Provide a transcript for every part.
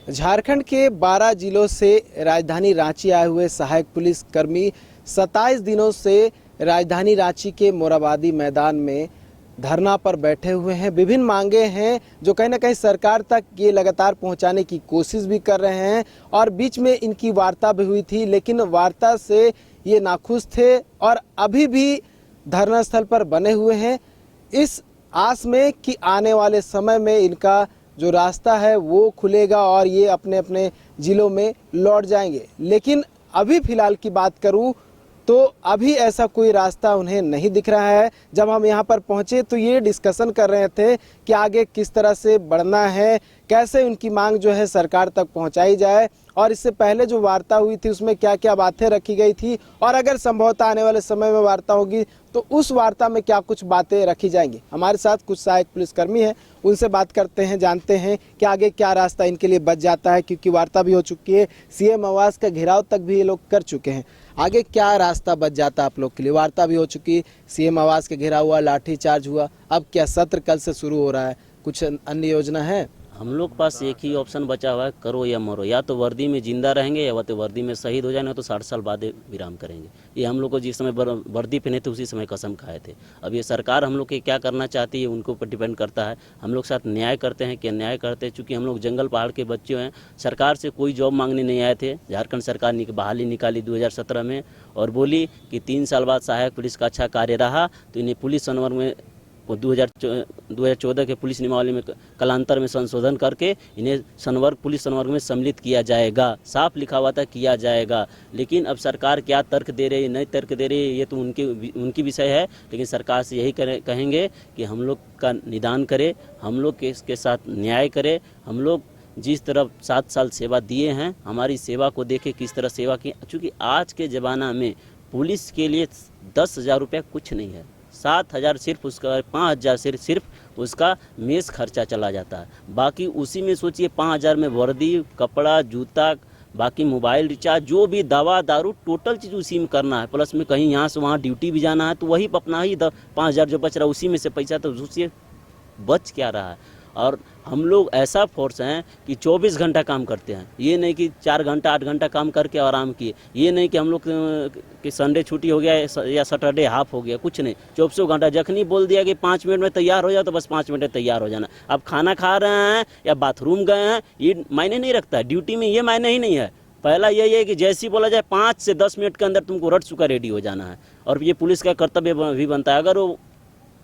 झारखंड के 12 जिलों से राजधानी रांची आए हुए सहायक पुलिस कर्मी 27 दिनों से राजधानी रांची के मोरहाबादी मैदान में धरना पर बैठे हुए हैं। विभिन्न मांगे हैं जो कहीं ना कहीं सरकार तक ये लगातार पहुंचाने की कोशिश भी कर रहे हैं और बीच में इनकी वार्ता भी हुई थी, लेकिन वार्ता से ये नाखुश थे और अभी भी धरना स्थल पर बने हुए हैं इस आस में कि आने वाले समय में इनका जो रास्ता है वो खुलेगा और ये अपने अपने ज़िलों में लौट जाएंगे। लेकिन अभी फ़िलहाल की बात करूं तो अभी ऐसा कोई रास्ता उन्हें नहीं दिख रहा है। जब हम यहां पर पहुंचे तो ये डिस्कशन कर रहे थे कि आगे किस तरह से बढ़ना है, कैसे उनकी मांग जो है सरकार तक पहुंचाई जाए और इससे पहले जो वार्ता हुई थी उसमें क्या क्या बातें रखी गई थी और अगर संभवतः आने वाले समय में वार्ता होगी तो उस वार्ता में क्या कुछ बातें रखी जाएंगी। हमारे साथ कुछ सहायक पुलिसकर्मी हैं, उनसे बात करते हैं, जानते हैं कि आगे क्या रास्ता इनके लिए बच जाता है, क्योंकि वार्ता भी हो चुकी है, सीएम आवास का घेराव तक भी ये लोग कर चुके हैं। आगे क्या रास्ता बच जाता है आप लोग के लिए? वार्ता भी हो चुकी, सीएम आवास का घेराव हुआ, लाठीचार्ज हुआ, अब क्या सत्र कल से शुरू हो रहा है, कुछ अन्य योजना है? हम लोग पास एक ही ऑप्शन बचा हुआ है, करो या मरो। या तो वर्दी में जिंदा रहेंगे या तो वर्दी में शहीद हो जाएंगे, तो 60 साल बाद विराम करेंगे। ये हम लोग को जिस समय वर्दी पहने थे उसी समय कसम खाए थे। अब ये सरकार हम लोग के क्या करना चाहती है उनको पर डिपेंड करता है। हम लोग साथ न्याय करते हैं कि अन्याय करते हैं, चूँकि हम लोग जंगल पहाड़ के बच्चे हैं। सरकार से कोई जॉब मांगने नहीं आए थे। झारखंड सरकार बहाली निकाली 2017 में और बोली कि 3 साल बाद सहायक पुलिस का अच्छा कार्य रहा तो इन्हें पुलिस संवर्ग में 2014 के पुलिस नियमावली में कालांतर में संशोधन करके इन्हें पुलिस संवर्ग में सम्मिलित किया जाएगा। साफ लिखा हुआ था किया जाएगा। लेकिन अब सरकार क्या तर्क दे रही है, नहीं तर्क दे रही है, ये तो उनकी विषय है। लेकिन सरकार से यही कहेंगे कि हम लोग का निदान करे, हम लोग के इसके साथ न्याय करे। हम लोग जिस तरह 7 साल सेवा दिए हैं, हमारी सेवा को देखे किस तरह सेवा की। चूँकि आज के ज़माना में पुलिस के लिए 10,000 रुपया कुछ नहीं है। 7,000 सिर्फ उसका, 5,000 सिर्फ उसका मेस खर्चा चला जाता है। बाकी उसी में सोचिए 5,000 में वर्दी, कपड़ा, जूता, बाकी मोबाइल रिचार्ज, जो भी दवा दारू, टोटल चीज़ उसी में करना है। प्लस में कहीं यहाँ से वहाँ ड्यूटी भी जाना है तो वही अपना ही 5,000 जो बच रहा है उसी में से पैसा, तो उससे बच क्या रहा है। और हम लोग ऐसा फोर्स हैं कि 24 घंटा काम करते हैं। ये नहीं कि 4 घंटा 8 घंटा काम करके आराम किए। ये नहीं कि हम लोग कि संडे छुट्टी हो गया या सैटरडे हाफ हो गया, कुछ नहीं। 24 घंटा जखनी बोल दिया कि 5 मिनट में तैयार हो जाओ तो बस 5 मिनट में तैयार हो जाना। अब खाना खा रहे हैं या बाथरूम गए हैं ये मायने नहीं रखता है। ड्यूटी में ये मायने ही नहीं है। पहला यही है कि जैसे ही बोला जाए 5 से 10 मिनट के अंदर तुमको रट चुका रेडी हो जाना है। और ये पुलिस का कर्तव्य भी बनता है। अगर वो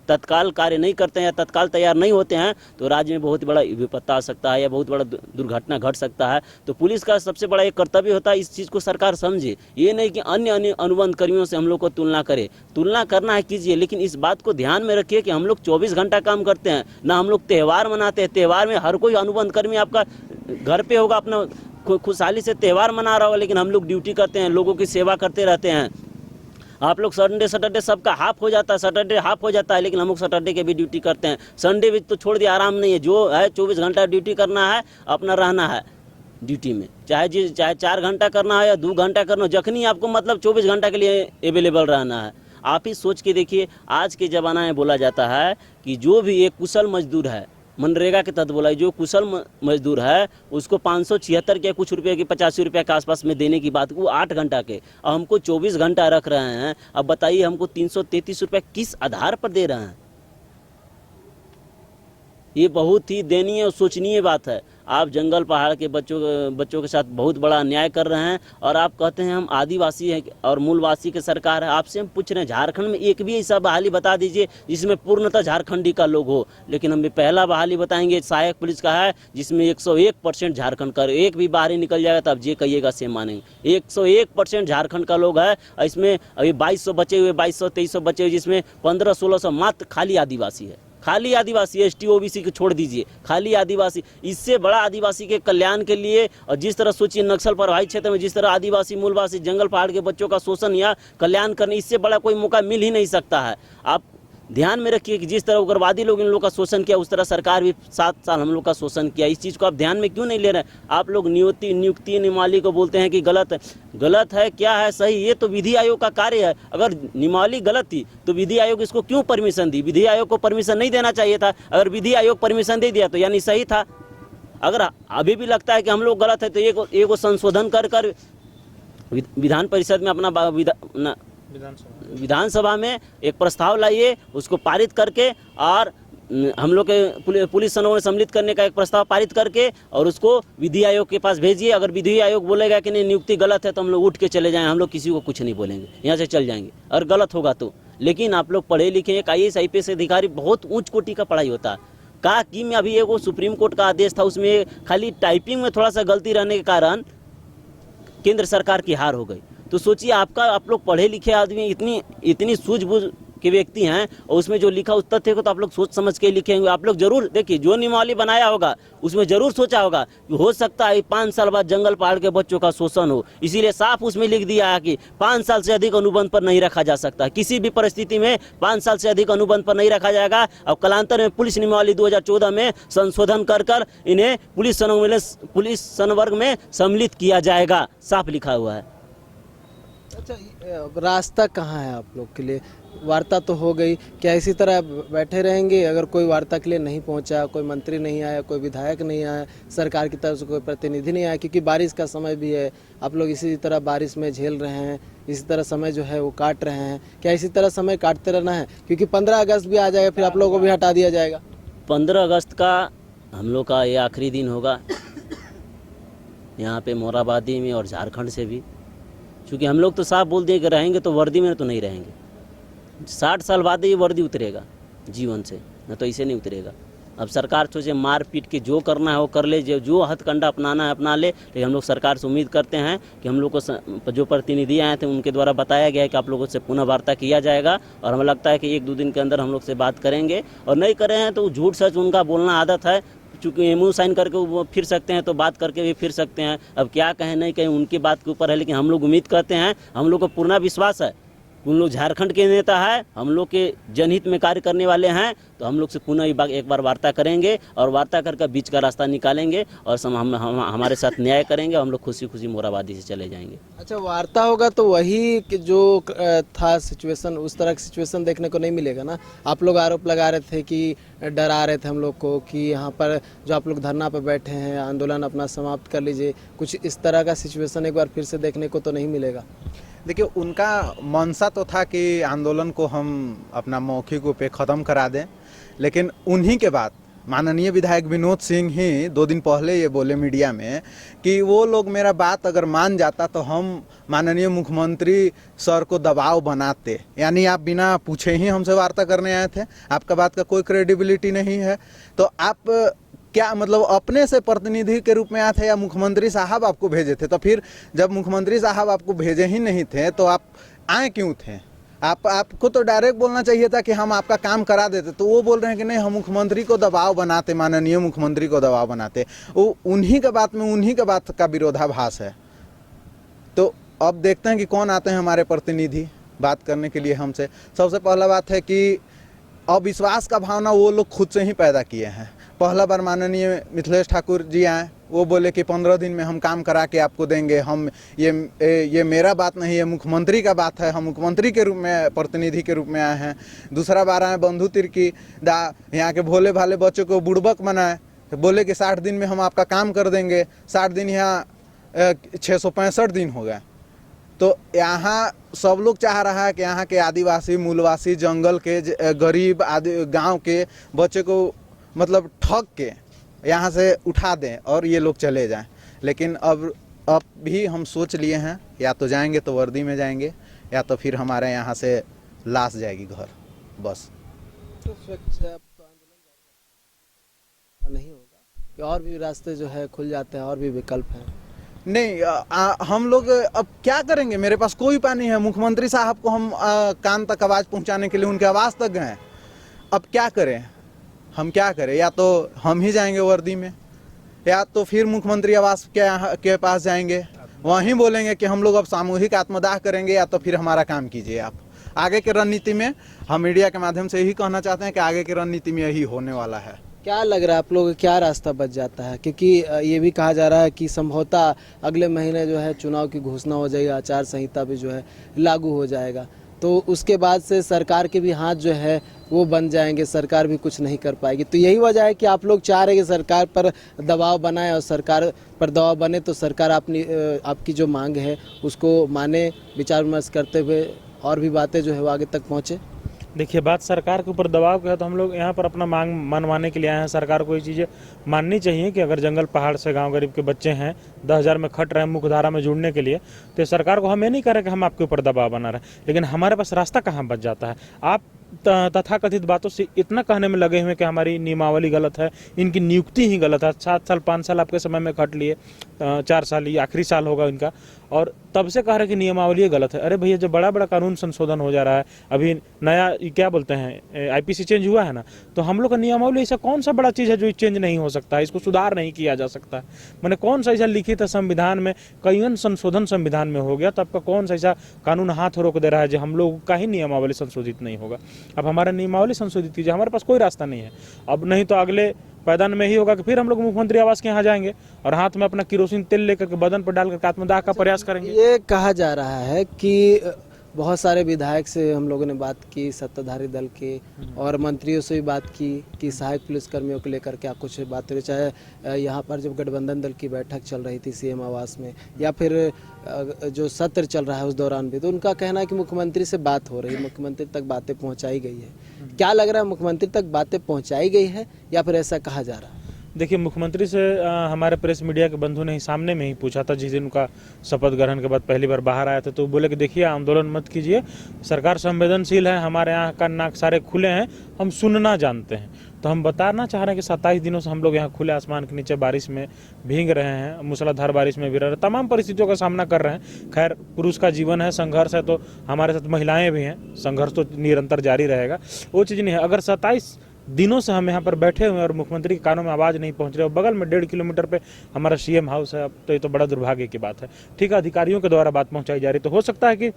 तत्काल कार्य नहीं करते हैं या तत्काल तैयार नहीं होते हैं तो राज्य में बहुत बड़ा विपत्ता आ सकता है या बहुत बड़ा दुर्घटना घट सकता है। तो पुलिस का सबसे बड़ा एक कर्तव्य होता है, इस चीज़ को सरकार समझे। ये नहीं कि अन्य अनुबंध कर्मियों से हम लोग को तुलना करे। तुलना करना है कीजिए, लेकिन इस बात को ध्यान में रखिए कि हम लोग 24 घंटा काम करते हैं ना, हम लोग त्यौहार मनाते हैं। त्यौहार में हर कोई अनुबंध कर्मी आपका घर पर होगा, अपना खुशहाली से त्यौहार मना रहा होगा, लेकिन हम लोग ड्यूटी करते हैं, लोगों की सेवा करते रहते हैं। आप लोग संडे सैटरडे सबका हाफ हो जाता है, सैटरडे हाफ हो जाता है, लेकिन हम लोग सैटरडे के भी ड्यूटी करते हैं। संडे भी तो छोड़ दिया, आराम नहीं है। जो है 24 घंटा ड्यूटी करना है, अपना रहना है ड्यूटी में, चाहे 4 घंटा करना है या 2 घंटा करना हो। जखनी आपको मतलब 24 घंटा के लिए अवेलेबल रहना है। आप ही सोच के देखिए, आज के ज़माना में बोला जाता है कि जो भी एक कुशल मजदूर है, मनरेगा के तहत बोला, जो कुशल मजदूर है उसको 576 के कुछ रुपये की 85 रुपये के आसपास में देने की बात, वो 8 घंटा के, और हमको 24 घंटा रख रहे हैं। अब बताइए हमको 333 रुपये किस आधार पर दे रहे हैं? ये बहुत ही दयनीय और सोचनीय बात है। आप जंगल पहाड़ के बच्चों के साथ बहुत बड़ा अन्याय कर रहे हैं और आप कहते हैं हम आदिवासी हैं और मूलवासी की सरकार है। आपसे हम पूछ रहे हैं झारखंड में एक भी ऐसा बहाली बता दीजिए जिसमें पूर्णतः झारखंडी का लोग हो। लेकिन हम पहला बहाली बताएंगे सहायक पुलिस का है जिसमें 101% झारखंड का। एक भी बाहर निकल जाएगा तो आप जे कहिएगा से मानेंगे। 101% झारखंड का लोग है। इसमें अभी 2200 बचे हुए, 2200-2300 बचे हुए, जिसमें 1500-1600 मात्र खाली आदिवासी है। खाली आदिवासी, एसटी ओबीसी को छोड़ दीजिए, खाली आदिवासी। इससे बड़ा आदिवासी के कल्याण के लिए, और जिस तरह सोचिए नक्सल प्रभावित क्षेत्र में जिस तरह आदिवासी मूलवासी जंगल पहाड़ के बच्चों का शोषण या कल्याण करने, इससे बड़ा कोई मौका मिल ही नहीं सकता है। आप ध्यान में रखिए कि जिस तरह उग्रवादी लोग इन लोग का शोषण किया उस तरह सरकार भी 7 साल हम लोग का शोषण किया। इस चीज़ को आप ध्यान में क्यों नहीं ले रहे हैं? आप लोग नियुक्ति नियमावली को बोलते हैं कि गलत है। गलत है क्या है सही, ये तो विधि आयोग का कार्य है। अगर नियमावली गलत थी तो विधि आयोग इसको क्यों परमिशन दी? विधि आयोग को परमिशन नहीं देना चाहिए था। अगर विधि आयोग परमिशन दे दिया तो यानी सही था। अगर अभी भी लगता है कि हम लोग गलत है तो एक संशोधन कर कर विधान परिषद में अपना विधानसभा में एक प्रस्ताव लाइए, उसको पारित करके और हम लोग के पुलिस सनों में सम्मिलित करने का एक प्रस्ताव पारित करके और उसको विधि आयोग के पास भेजिए। अगर विधि आयोग बोलेगा कि नहीं नियुक्ति गलत है तो हम लोग उठ के चले जाएं, हम लोग किसी को कुछ नहीं बोलेंगे, यहाँ से चल जाएंगे और गलत होगा तो। लेकिन आप लोग पढ़े लिखे एक IAS IPS अधिकारी बहुत उच्च कोटि का पढ़ाई होता है। कहा कि में अभी एक सुप्रीम कोर्ट का आदेश था, उसमें खाली टाइपिंग में थोड़ा सा गलती रहने के कारण केंद्र सरकार की हार हो गई। तो सोचिए आप लोग पढ़े लिखे आदमी इतनी सूझबूझ के व्यक्ति हैं और उसमें जो लिखा उस तथ्य को तो आप लोग सोच समझ के लिखेंगे। आप लोग जरूर देखिए, जो नियमावली बनाया होगा उसमें जरूर सोचा होगा कि हो सकता है 5 साल बाद जंगल पहाड़ के बच्चों का शोषण हो, इसीलिए साफ उसमें लिख दिया है कि 5 साल से अधिक अनुबंध पर नहीं रखा जा सकता। किसी भी परिस्थिति में 5 साल से अधिक अनुबंध पर नहीं रखा जाएगा। और कालांतर में पुलिस नियमावली 2014 में संशोधन कर इन्हें पुलिस संवर्ग में सम्मिलित किया जाएगा, साफ लिखा हुआ है। अच्छा, रास्ता कहाँ है आप लोग के लिए? वार्ता तो हो गई, क्या इसी तरह बैठे रहेंगे? अगर कोई वार्ता के लिए नहीं पहुंचा, कोई मंत्री नहीं आया, कोई विधायक नहीं आया, सरकार की तरफ से कोई प्रतिनिधि नहीं आया, क्योंकि बारिश का समय भी है, आप लोग इसी तरह बारिश में झेल रहे हैं, इसी तरह समय जो है वो काट रहे हैं, क्या इसी तरह समय काटते रहना है? क्योंकि 15 अगस्त भी आ जाएगा, फिर आप लोगों को भी हटा दिया जाएगा। 15 अगस्त का हम लोग का ये आखिरी दिन होगा यहाँ पे मोराबादी में और झारखंड से भी, क्योंकि हम लोग तो साफ बोल दिए कि रहेंगे तो वर्दी में तो नहीं रहेंगे। 60 साल बाद ये वर्दी उतरेगा जीवन से, न तो इसे नहीं उतरेगा। अब सरकार सोचे मार पीट के जो करना है वो कर ले, जो हथकंडा अपनाना है अपना ले। लेकिन हम लोग सरकार से उम्मीद करते हैं कि हम लोग को जो प्रतिनिधि आए थे उनके द्वारा बताया गया है कि आप लोगों से पुनः वार्ता किया जाएगा, और हमें लगता है कि 1-2 दिन के अंदर हम लोग से बात करेंगे। और नहीं करे हैं तो झूठ सच उनका बोलना आदत है, चूँकि MOU साइन करके वो फिर सकते हैं तो बात करके भी फिर सकते हैं। अब क्या कहें नहीं कहें उनकी बात के ऊपर है, लेकिन हम लोग उम्मीद करते हैं, हम लोग को पूर्ण विश्वास है उन लोग झारखंड के नेता है, हम लोग के जनहित में कार्य करने वाले हैं, तो हम लोग से पुनः एक बार वार्ता करेंगे और वार्ता करके बीच का रास्ता निकालेंगे और हमारे साथ न्याय करेंगे। हम लोग खुशी खुशी मोराबादी से चले जाएंगे। अच्छा, वार्ता होगा तो वही कि जो था सिचुएशन, उस तरह की सिचुएशन देखने को नहीं मिलेगा ना? आप लोग आरोप लगा रहे थे कि डरा रहे थे हम लोग को कि यहाँ पर जो आप लोग धरना पर बैठे हैं, आंदोलन अपना समाप्त कर लीजिए, कुछ इस तरह का सिचुएशन एक बार फिर से देखने को तो नहीं मिलेगा? देखिए, उनका मंशा तो था कि आंदोलन को हम अपना मौखिक रूप पे ख़त्म करा दें, लेकिन उन्हीं के बाद माननीय विधायक विनोद सिंह ही 2 दिन पहले ये बोले मीडिया में कि वो लोग मेरा बात अगर मान जाता तो हम माननीय मुख्यमंत्री सर को दबाव बनाते। यानी आप बिना पूछे ही हमसे वार्ता करने आए थे, आपका बात का कोई क्रेडिबिलिटी नहीं है, तो आप क्या मतलब अपने से प्रतिनिधि के रूप में आए थे या मुख्यमंत्री साहब आपको भेजे थे? तो फिर जब मुख्यमंत्री साहब आपको भेजे ही नहीं थे तो आप आए क्यों थे? आपको तो डायरेक्ट बोलना चाहिए था कि हम आपका काम करा देते। तो वो बोल रहे हैं कि नहीं, हम मुख्यमंत्री को दबाव बनाते, माननीय मुख्यमंत्री को दबाव बनाते। वो उन्हीं के बात में उन्हीं के बात का विरोधाभास है। तो अब देखते हैं कि कौन आते हैं हमारे प्रतिनिधि बात करने के लिए हमसे। सबसे पहला बात है कि अविश्वास का भावना वो लोग खुद से ही पैदा किए हैं। पहला बार माननीय मिथिलेश ठाकुर जी आए, वो बोले कि 15 दिन में हम काम करा के आपको देंगे, हम ये मेरा बात नहीं है, मुख्यमंत्री का बात है, हम मुख्यमंत्री के रूप में प्रतिनिधि के रूप में आए हैं। दूसरा बार आए बंधु तिर्की दा, यहाँ के भोले भाले बच्चों को बुड़बक बनाए, तो बोले कि 60 दिन में हम आपका काम कर देंगे। 60 दिन यहाँ 665 दिन हो गए। तो यहाँ सब लोग चाह रहा है कि यहाँ के आदिवासी, मूलवासी, जंगल के गरीब गाँव के बच्चे को मतलब ठग के यहाँ से उठा दें और ये लोग चले जाएं। लेकिन अब भी हम सोच लिए हैं, या तो जाएंगे तो वर्दी में जाएंगे, या तो फिर हमारे यहाँ से लाश जाएगी घर, बस। तो आंदोलन नहीं होगा कि और भी रास्ते जो है खुल जाते हैं, और भी विकल्प हैं? नहीं, हम लोग अब क्या करेंगे? मेरे पास कोई उपाय नहीं है। मुख्यमंत्री साहब को हम कान तक आवाज़ पहुँचाने के लिए उनके आवाज़ तक गए, अब क्या करें? हम क्या करें? या तो हम ही जाएंगे वर्दी में, या तो फिर मुख्यमंत्री आवास के पास जाएंगे, वहीं बोलेंगे कि हम लोग अब सामूहिक आत्मदाह करेंगे, या तो फिर हमारा काम कीजिए आप। आगे की रणनीति में हम मीडिया के माध्यम से यही कहना चाहते हैं कि आगे की रणनीति में यही होने वाला है। क्या लग रहा है आप लोगों को, क्या रास्ता बच जाता है? क्योंकि ये भी कहा जा रहा है कि संभवतः अगले महीने जो है चुनाव की घोषणा हो जाएगी, आचार संहिता भी जो है लागू हो जाएगा, तो उसके बाद से सरकार के भी हाथ जो है वो बन जाएंगे, सरकार भी कुछ नहीं कर पाएगी। तो यही वजह है कि आप लोग चाह रहे हैं कि सरकार पर दबाव बनाए, और सरकार पर दबाव बने तो सरकार आपकी जो मांग है उसको माने, विचार विमर्श करते हुए और भी बातें जो है वो आगे तक पहुँचे। देखिए, बात सरकार के ऊपर दबाव का है तो हम लोग यहाँ पर अपना मांग मनवाने के लिए आए हैं। सरकार को ये चीज़ें माननी चाहिए कि अगर जंगल पहाड़ से गांव गरीब के बच्चे हैं 10,000 में खट रहे हैं मुख्यधारा में जुड़ने के लिए, तो सरकार को हम ये नहीं कह रहे कि हम आपके ऊपर दबाव बना रहे हैं, लेकिन हमारे पास रास्ता कहाँ बच जाता है। आप तथाकथित बातों से इतना कहने में लगे हुए कि हमारी नियमावली गलत है, इनकी नियुक्ति ही गलत है। 7 साल 5 साल आपके समय में खट लिए, 4 साल ये आखिरी साल होगा इनका, और तब से कह रहे कि नियमावली गलत है। अरे भैया, जब बड़ा बड़ा कानून संशोधन हो जा रहा है, अभी नया क्या बोलते हैं आईपीसी चेंज हुआ है ना, तो हम लोग का नियमावली ऐसा कौन सा बड़ा चीज़ है जो चेंज नहीं हो सकता है, इसको सुधार नहीं किया जा सकता है। मैंने कौन सा ऐसा लिखित है संविधान में, कई संशोधन संविधान में हो गया, तो आपका कौन सा ऐसा कानून हाथ रोक दे रहा है जो हम लोग का ही नियमावली संशोधित नहीं होगा। अब हमारा नियमावली संशोधित कीजिए, हमारे पास कोई रास्ता नहीं है। अब नहीं तो अगले पैदान में ही होगा कि फिर हम लोग मुख्यमंत्री आवास के यहाँ जाएंगे और हाथ में अपना केरोसिन तेल लेकर के बदन पर डालकर आत्मदाह का प्रयास करेंगे। ये कहा जा रहा है कि बहुत सारे विधायक से हम लोगों ने बात की, सत्ताधारी दल के और मंत्रियों से भी बात की कि सहायक पुलिसकर्मियों को लेकर क्या कुछ बात हो रही, चाहे यहाँ पर जब गठबंधन दल की बैठक चल रही थी सीएम आवास में, या फिर जो सत्र चल रहा है उस दौरान भी, तो उनका कहना है कि मुख्यमंत्री से बात हो रही है, मुख्यमंत्री तक बातें पहुँचाई गई है। क्या लग रहा है, मुख्यमंत्री तक बातें पहुँचाई गई है या फिर ऐसा कहा जा रहा है? देखिए, मुख्यमंत्री से हमारे प्रेस मीडिया के बंधु ने ही सामने में ही पूछा था जिस दिन उनका शपथ ग्रहण के बाद पहली बार बाहर आया था, तो बोले कि देखिए, आंदोलन मत कीजिए, सरकार संवेदनशील है, हमारे यहाँ का नाक सारे खुले हैं, हम सुनना जानते हैं। तो हम बताना चाह रहे हैं कि 27 दिनों से हम लोग यहाँ खुले आसमान के नीचे बारिश में भीग रहे हैं, मूसलाधार बारिश में भी रह रहे हैं, तमाम परिस्थितियों का सामना कर रहे हैं। खैर, पुरुष का जीवन है, संघर्ष है, तो हमारे साथ महिलाएं भी हैं, संघर्ष तो निरंतर जारी रहेगा, वो चीज़ नहीं है। अगर 27 दिनों से हम यहाँ पर बैठे हुए हैं और मुख्यमंत्री के कानों में आवाज़ नहीं पहुँच रही है, बगल में 1.5 किलोमीटर पे हमारा सीएम हाउस है, अब तो ये तो बड़ा दुर्भाग्य की बात है। ठीक है, अधिकारियों के द्वारा बात पहुँचाई जा रही, तो हो सकता है कि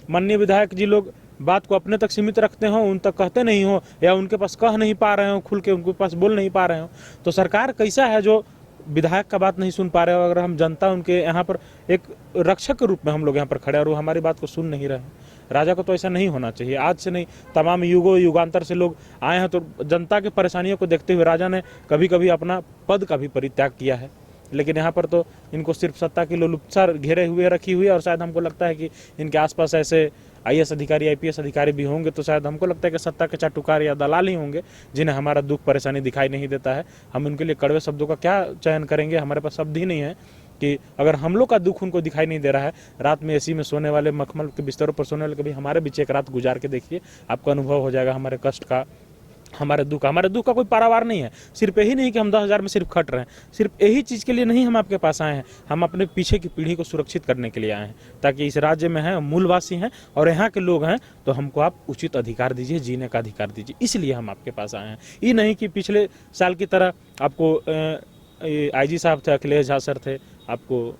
माननीय विधायक जी लोग बात को अपने तक सीमित रखते हों, उन तक कहते नहीं हो, या उनके पास कह नहीं पा रहे हो, खुल के उनके पास बोल नहीं पा रहे हो। तो सरकार कैसा है जो विधायक का बात नहीं सुन पा रहे हो, अगर हम जनता उनके यहाँ पर एक रक्षक के रूप में हम लोग यहाँ पर खड़े और वो हमारी बात को सुन नहीं रहे हैं। राजा को तो ऐसा नहीं होना चाहिए। आज से नहीं, तमाम युगों युगांतर से लोग आए हैं, तो जनता की परेशानियों को देखते हुए राजा ने कभी कभी अपना पद का भी परित्याग किया है। लेकिन यहाँ पर तो इनको सिर्फ सत्ता की लोलुपता घेरे हुए रखी हुई है, और शायद हमको लगता है कि इनके आसपास ऐसे आईएएस अधिकारी, आईपीएस अधिकारी भी होंगे, तो शायद हमको लगता है कि सत्ता के चाटुकार या दलाल ही होंगे जिन्हें हमारा दुख परेशानी दिखाई नहीं देता है। हम उनके लिए कड़वे शब्दों का क्या चयन करेंगे, हमारे पास शब्द ही नहीं है कि अगर हम लोग का दुख उनको दिखाई नहीं दे रहा है। रात में एसी में सोने वाले, मखमल के बिस्तरों पर सोने वाले, कभी हमारे बीच एक रात गुजार के देखिए, आपको अनुभव हो जाएगा हमारे कष्ट का, हमारे दुख का कोई पारावार नहीं है। सिर्फ यही नहीं कि हम 10,000 में सिर्फ खट रहे हैं, सिर्फ यही चीज़ के लिए नहीं हम आपके पास आए हैं, हम अपने पीछे की पीढ़ी को सुरक्षित करने के लिए आए हैं, ताकि इस राज्य में हैं, मूलवासी हैं और यहाँ के लोग हैं, तो हमको आप उचित अधिकार दीजिए, जीने का अधिकार दीजिए, इसलिए हम आपके पास आए हैं। ये नहीं कि पिछले साल की तरह आपको आईजी साहब थे, अखिलेश झा सर थे, आपको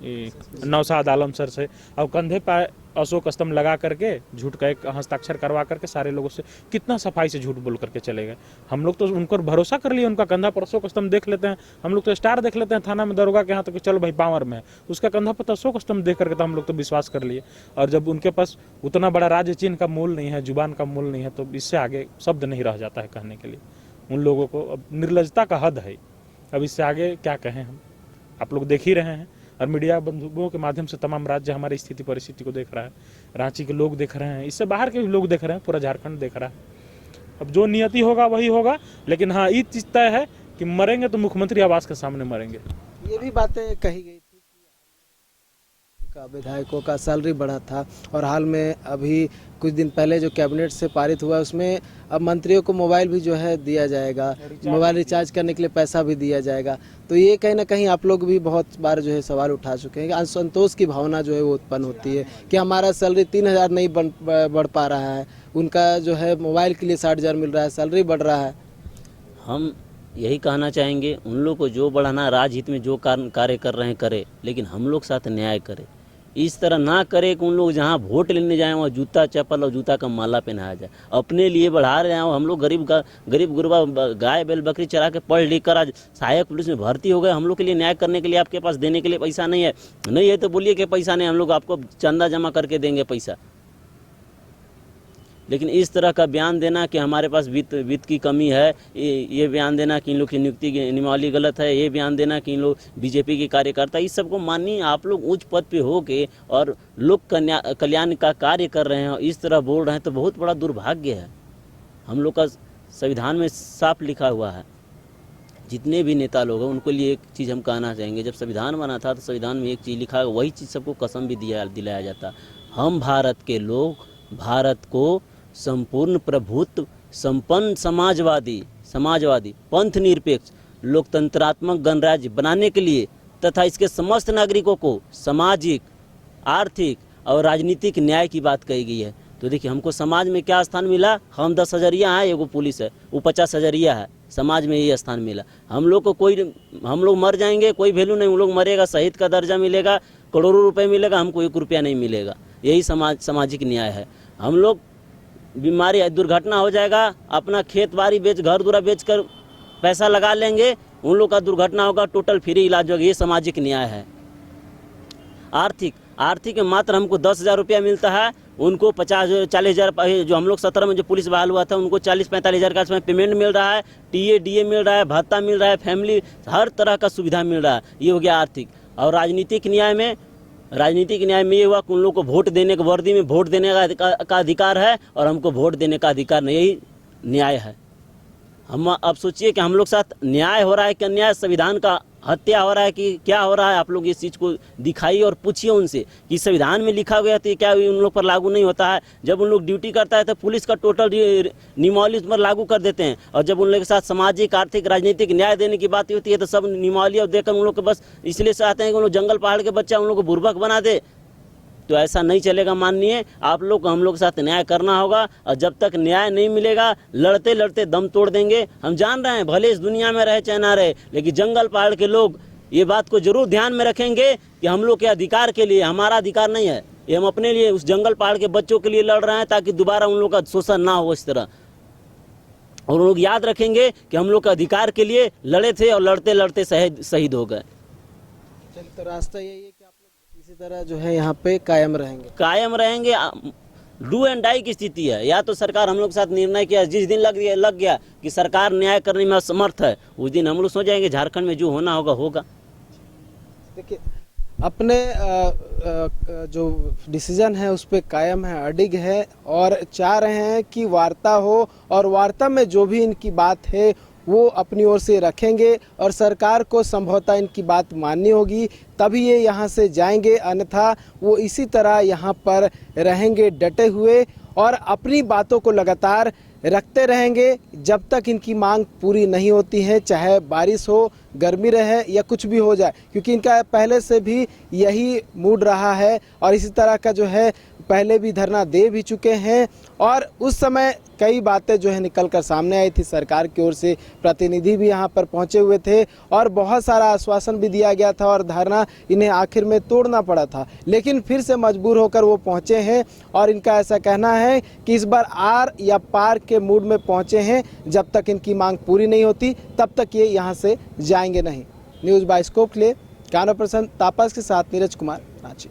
नौशाद आलम सर से, और कंधे पर अशोक स्तंभ लगा करके झूठ का एक हस्ताक्षर करवा करके सारे लोगों से कितना सफाई से झूठ बोल करके चले गए। हम लोग तो उन पर भरोसा कर लिए, उनका कंधा पर अशोक स्तंभ देख लेते हैं, हम लोग तो स्टार देख लेते हैं थाना में दरोगा के यहाँ, तो चलो भाई पावर में है, उसका कंधा पर तो अशोक स्तंभ देख करके तो हम लोग तो विश्वास कर लिए। और जब उनके पास उतना बड़ा राज्य चिन्ह का मूल नहीं है, जुबान का मूल नहीं है, तो इससे आगे शब्द नहीं रह जाता है कहने के लिए। उन लोगों को अब निर्लजता का हद है, अब इससे आगे क्या कहें हम। आप लोग देख ही रहे हैं, और मीडिया बंधुओं के माध्यम से तमाम राज्य हमारी स्थिति परिस्थिति को देख रहा है, रांची के लोग देख रहे हैं, इससे बाहर के भी लोग देख रहे हैं, पूरा झारखंड देख रहा है। अब जो नियति होगा वही होगा, लेकिन हाँ, ये चीज तय है कि मरेंगे तो मुख्यमंत्री आवास के सामने मरेंगे। ये भी बातें कही गई थी कि विधायकों का सैलरी बढ़ा था, और हाल में अभी कुछ दिन पहले जो कैबिनेट से पारित हुआ उसमें अब मंत्रियों को मोबाइल भी जो है दिया जाएगा, मोबाइल रिचार्ज करने के लिए पैसा भी दिया जाएगा। तो ये कहीं ना कहीं आप लोग भी बहुत बार जो है सवाल उठा चुके हैं कि असंतोष की भावना जो है वो उत्पन्न होती है कि हमारा सैलरी 3,000 नहीं बढ़ पा रहा है, उनका जो है मोबाइल के लिए 60,000 मिल रहा है, सैलरी बढ़ रहा है। हम यही कहना चाहेंगे, उन लोग को जो बढ़ाना, राजहित में जो कार्य कर रहे हैं करे, लेकिन हम लोग साथ न्याय करें। इस तरह ना करे कि उन लोग जहाँ वोट लेने जाएं वहाँ जूता चप्पल और जूता का माला पहनाया जाए। अपने लिए बढ़ा रहे हैं, हम लोग गरीब गुरबा गाय बैल बकरी चरा के पढ़ लिख कर आज सहायक पुलिस में भर्ती हो गए। हम लोग के लिए न्याय करने के लिए आपके पास देने के लिए पैसा नहीं है, नहीं है तो बोलिए कि पैसा नहीं, हम लोग आपको चंदा जमा करके देंगे पैसा। लेकिन इस तरह का बयान देना कि हमारे पास वित्त की कमी है, ये बयान देना कि इन लोग की नियुक्ति की नियमावली गलत है, ये बयान देना कि इन लोग बीजेपी के कार्यकर्ता, इस सबको मानिए आप लोग उच्च पद पे हो के और लोक कल्याण का कार्य कर रहे हैं और इस तरह बोल रहे हैं तो बहुत बड़ा दुर्भाग्य है। हम लोग का संविधान में साफ लिखा हुआ है, जितने भी नेता लोग हैं उनको लिए एक चीज़ हम कहना चाहेंगे, जब संविधान बना था तो संविधान में एक चीज़ लिखा है, वही चीज़ सबको कसम भी दिलाया जाता। हम भारत के लोग भारत को संपूर्ण प्रभुत्व संपन्न समाजवादी पंथ निरपेक्ष लोकतंत्रात्मक गणराज्य बनाने के लिए तथा इसके समस्त नागरिकों को सामाजिक, आर्थिक और राजनीतिक न्याय की बात कही गई है। तो देखिए हमको समाज में क्या स्थान मिला, हम 10 हज़ारिया हैं, एगो पुलिस है, वो 50 हज़ारिया है, समाज में ये स्थान मिला। हम लोग मर जाएंगे, कोई वैल्यू नहीं, उन लोग मरेगा, शहीद का दर्जा मिलेगा, करोड़ों रुपए मिलेगा, हमको 1 रुपया नहीं मिलेगा। यही सामाजिक न्याय है। हम लोग बीमारी दुर्घटना हो जाएगा, अपना खेत बाड़ी बेच, घर दुरा बेच कर पैसा लगा लेंगे, उन लोग का दुर्घटना होगा, टोटल फ्री इलाज होगा, ये सामाजिक न्याय है। आर्थिक में मात्र हमको 10,000 रुपया मिलता है, उनको 40,000 जो हम लोग 17 में जो पुलिस बहाल हुआ था उनको 40-45,000 का इसमें पेमेंट मिल रहा है, DA मिल रहा है, भत्ता मिल रहा है, फैमिली हर तरह का सुविधा मिल रहा है। ये हो गया आर्थिक। और राजनीतिक न्याय में ये हुआ कि उन लोग को वोट देने के वर्दी में वोट देने का अधिकार है और हमको वोट देने का अधिकार नहीं, यही न्याय है। हम अब सोचिए कि हम लोग साथ न्याय हो रहा है कि अन्याय, संविधान का हत्या हो रहा है कि क्या हो रहा है। आप लोग इस चीज़ को दिखाइए और पूछिए उनसे कि संविधान में लिखा गया तो क्या उन लोग पर लागू नहीं होता है। जब उन लोग ड्यूटी करता है तो पुलिस का टोटल नियमावली पर लागू कर देते हैं, और जब उन लोग के साथ सामाजिक, आर्थिक, राजनीतिक न्याय देने की बात होती है तो सब नियमावली देकर उन लोग को बस इसलिए चाहते हैं कि उन लोग जंगल पहाड़ के बच्चा उन लोग को बुर्बक बना दे। तो ऐसा नहीं चलेगा। माननीय आप लोग को हम लोग के साथ न्याय करना होगा, और जब तक न्याय नहीं मिलेगा लड़ते लड़ते दम तोड़ देंगे। हम जान रहे हैं भले इस दुनिया में रहे चाहे ना रहे, लेकिन जंगल पहाड़ के लोग ये बात को जरूर ध्यान में रखेंगे कि हम लोग के अधिकार के लिए, हमारा अधिकार नहीं है ये, हम अपने लिए उस जंगल पहाड़ के बच्चों के लिए लड़ रहे हैं ताकि दोबारा उन लोग का शोषण ना हो इस तरह। और उन लोग याद रखेंगे कि हम लोग के अधिकार के लिए लड़े थे और लड़ते लड़ते शहीद हो गए। तो रास्ता यही है कि आप लोग इसी तरह जो है यहाँ पे कायम रहेंगे। डू एंड डाई की स्थिति है। या तो सरकार हम लोग के साथ निर्णय किया, जिस दिन लग गया कि सरकार न्याय करने में असमर्थ है, उस दिन हम लोग सो जाएंगे, झारखंड में जो होना होगा। देखिए अपने जो डिसीजन है उस पर कायम है, अडिग है, और चाह रहे हैं कि वार्ता हो, और वार्ता में जो भी इनकी बात है वो अपनी ओर से रखेंगे, और सरकार को संभवतः इनकी बात माननी होगी तभी ये यहाँ से जाएंगे, अन्यथा वो इसी तरह यहाँ पर रहेंगे डटे हुए और अपनी बातों को लगातार रखते रहेंगे जब तक इनकी मांग पूरी नहीं होती है, चाहे बारिश हो, गर्मी रहे या कुछ भी हो जाए, क्योंकि इनका पहले से भी यही मूड रहा है और इसी तरह का जो है पहले भी धरना दे भी चुके हैं। और उस समय कई बातें जो है निकल कर सामने आई थी, सरकार की ओर से प्रतिनिधि भी यहाँ पर पहुँचे हुए थे और बहुत सारा आश्वासन भी दिया गया था और धरना इन्हें आखिर में तोड़ना पड़ा था, लेकिन फिर से मजबूर होकर वो पहुँचे हैं। और इनका ऐसा कहना है कि इस बार आर या पार के मूड में पहुँचे हैं, जब तक इनकी मांग पूरी नहीं होती तब तक ये यहाँ से जाएंगे नहीं। न्यूज़ बाय स्कोप के लिए कैमरा पर्सन तापस के साथ नीरज कुमार, रांची।